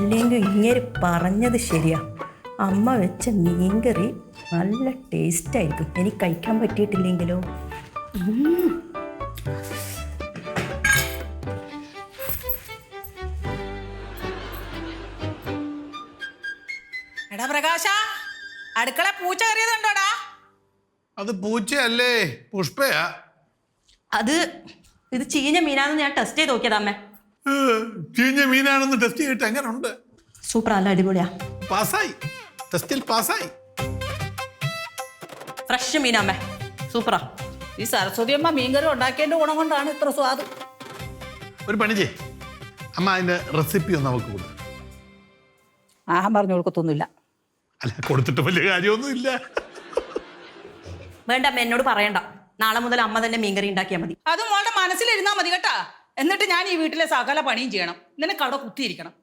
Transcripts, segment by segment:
ഇല്ലെങ്കിൽ ഇങ്ങനെ പറഞ്ഞത് ശരിയാ. അമ്മ വെച്ച മീൻകറി നല്ല ടേസ്റ്റ് ആയിരിക്കും. എനിക്ക് കഴിക്കാൻ പറ്റിയിട്ടില്ലെങ്കിലോ. എടാ പ്രകാശ, അടുക്കള പൂച്ച കയറിയതുണ്ടോടാ? അത് പൂച്ചയല്ലേ, പുഷ്പയാ. ഇത് ചീഞ്ഞ മീനാണെന്ന് ഞാൻ ടെസ്റ്റ് ചെയ്ത് നോക്കിയതാ അമ്മേ. ചീഞ്ഞ മീനാണെന്ന് ടെസ്റ്റ് ചെയ്തിട്ട് എങ്ങനെ ഉണ്ട്? സൂപ്പർ, നല്ല അടിപൊളിയാ. പാസ്സായി, ടെസ്റ്റിൽ പാസ്സായി. ഫ്രഷ് മീനാമ്മേ, സൂപ്പറാ. ഈ സരസ്വതി അമ്മ മീൻകറി ഉണ്ടാക്കിയതിന്റെ ഗുണം കൊണ്ടാണ് ഇത്ര സ്വാദ്. ഒരു പണി ചെയ്യ്, അമ്മ അതിന്റെ റെസിപ്പി ഒന്ന് നമുക്ക് കൊടുക്കും. ആഹാരം പറഞ്ഞു കൊടുക്കത്തൊന്നുമില്ല. അല്ല, കൊടുത്തിട്ട് വലിയ കാര്യമൊന്നുമില്ല. വേണ്ട അമ്മ, എന്നോട് പറയണ്ട. നാളെ മുതൽ അമ്മ തന്നെ മീൻകറി ഉണ്ടാക്കിയാൽ മതി. അത് മോളുടെ മനസ്സിലിരുന്നാ മതി കേട്ടാ. എന്നിട്ട് ഞാൻ ഈ വീട്ടിലെ സകല പണിയും ചെയ്യണം, നിനക്ക് അവിടെ കുത്തിയിരിക്കണം.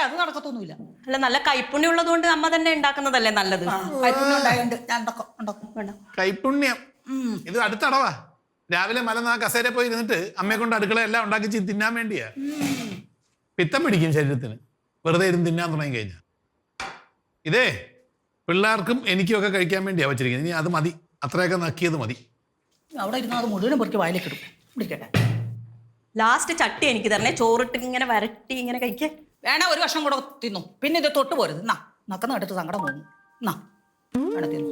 അത് നടക്കത്തൊന്നുമില്ല. അല്ല, നല്ല കൈപ്പുണ്യം ഉള്ളത് കൊണ്ട് അമ്മ തന്നെ ഉണ്ടാക്കുന്നതല്ലേ നല്ലത്. കൈപ്പുണ്യം ഉണ്ടായോണ്ട് ഞാൻ ഉണ്ടാക്കും. വേണ്ട. കൈപ്പുണ്യം ഇത് അടുത്തടവാ. രാവിലെ മലന്നാ കസേര പോയി ഇരുന്നിട്ട് അമ്മയെ കൊണ്ട് അടുക്കള എല്ലാം ഉണ്ടാക്കി തിന്നാൻ വേണ്ടിയാ. പിത്തം പിടിക്കും ശരീരത്തിന് വെറുതെ ഇരുന്ന് തിന്നാൻ തുടങ്ങി കഴിഞ്ഞാൽ. ഇതേ പിള്ളേർക്കും എനിക്കും ഒക്കെ കഴിക്കാൻ വേണ്ടിയാ വെച്ചിരിക്കുന്നത്. ഇനി അത് മതി, അത്രയൊക്കെ നക്കിയത് മതി. അവിടെ ഇരുന്ന് അത് മുഴുവനും പൊറിക്ക് വായിലേക്ക് ഇടും. പിടിക്കട്ടെ. ലാസ്റ്റ് ചട്ടി എനിക്ക് തരണേ, ചോറിട്ട് ഇങ്ങനെ വരട്ടി ഇങ്ങനെ കഴിക്കേ. വേണ ഒരു വർഷം കൂടെ തിന്നു, പിന്നെ ഇത് തൊട്ട് പോരുത്. നക്കുന്ന എടുത്ത് സങ്കടം പോകുന്നു. വേണ തിന്നു.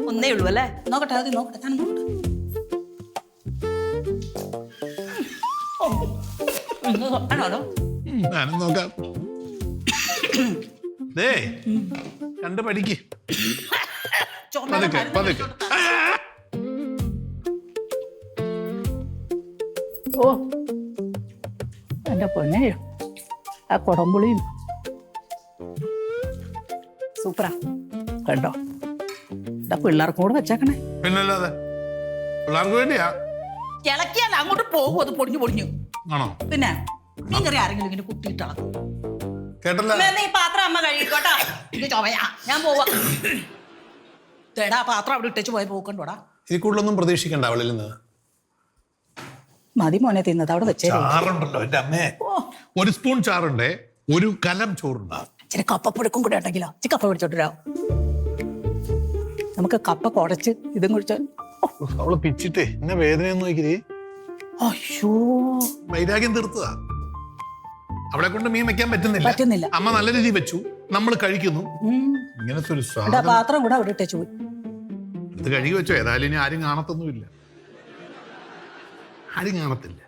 ഒന്നേ ഉള്ളൂ അല്ലേ? നോക്കട്ടെ, അത് നോക്കട്ടെ, ഞാൻ നോക്കട്ടെ. ആണോ? ഞാനും നോക്കാം. ദേ കണ്ട് പഠിക്ക്. പതുക്കെ പതുക്കെ. ഓ എന്റെ പൊന്നെ, ആ കുടംപുളിയും സൂപ്പറാ കണ്ടോ. എന്താ പിള്ളേർക്കും കൂടെ വെച്ചേക്കണേ. പിന്നല്ലാതെ പിള്ളേർക്ക് വേണ്ടിയാ. ഇളക്കിയാൽ അങ്ങോട്ട് പോകും, അത് പൊടിഞ്ഞു ആണോ? പിന്നെ മീൻകറി ആരെങ്കിലും ഇങ്ങനെ കുത്തിയിട്ടളക്കും. കേട്ടല്ലോ. ഈ പാത്രം അമ്മ കഴുകിക്കോട്ടാ. ഇത് ചൊവയാ, ഞാൻ പോവാ. തേടാ പാത്രം അവിടെ ഇട്ടേച്ച് പോയ പോക്കണ്ടോടാ. ഇതിൽ കൂടുതലൊന്നും പ്രതീക്ഷിക്കണ്ട അവളിൽ നിന്ന്. മതി മോനെ തിന്നത് അവിടെ വെച്ചേ. ചാറുണ്ടല്ലോ എന്റെ അമ്മേ, ഒരു സ്പൂൺ ചാറുണ്ടേ, ഒരു കലം ചോറുണ്ട്. ഇച്ചിരി കപ്പപ്പൊടുക്കും കൂടെ ഉണ്ടെങ്കിലോ, ഇച്ചിരി കപ്പ പിടിച്ചോട്ടോ. നമുക്ക് കപ്പ കുടച്ച് ഇതും കുടിച്ചാൽ. അവള് പിച്ചിട്ടേ എന്നെ വേദനയൊന്നും നോക്കിയേ. അയ്യോ, വൈരാഗ്യം തീർത്തതാ. അവളെ കൊണ്ട് മീൻ വെക്കാൻ പറ്റുന്നില്ല. അമ്മ നല്ല രീതിയിൽ വെച്ചു, നമ്മൾ കഴിക്കുന്നു. ഇങ്ങനത്തെ ഒരു പാത്രം കൂടെ അവിടെ ഇട്ടേച്ചു പോയി. ഇത് കഴുകി വെച്ചോ. ഏതായാലും ഇനി ആരും കാണത്തൊന്നുമില്ല. ആരും കാണത്തില്ല.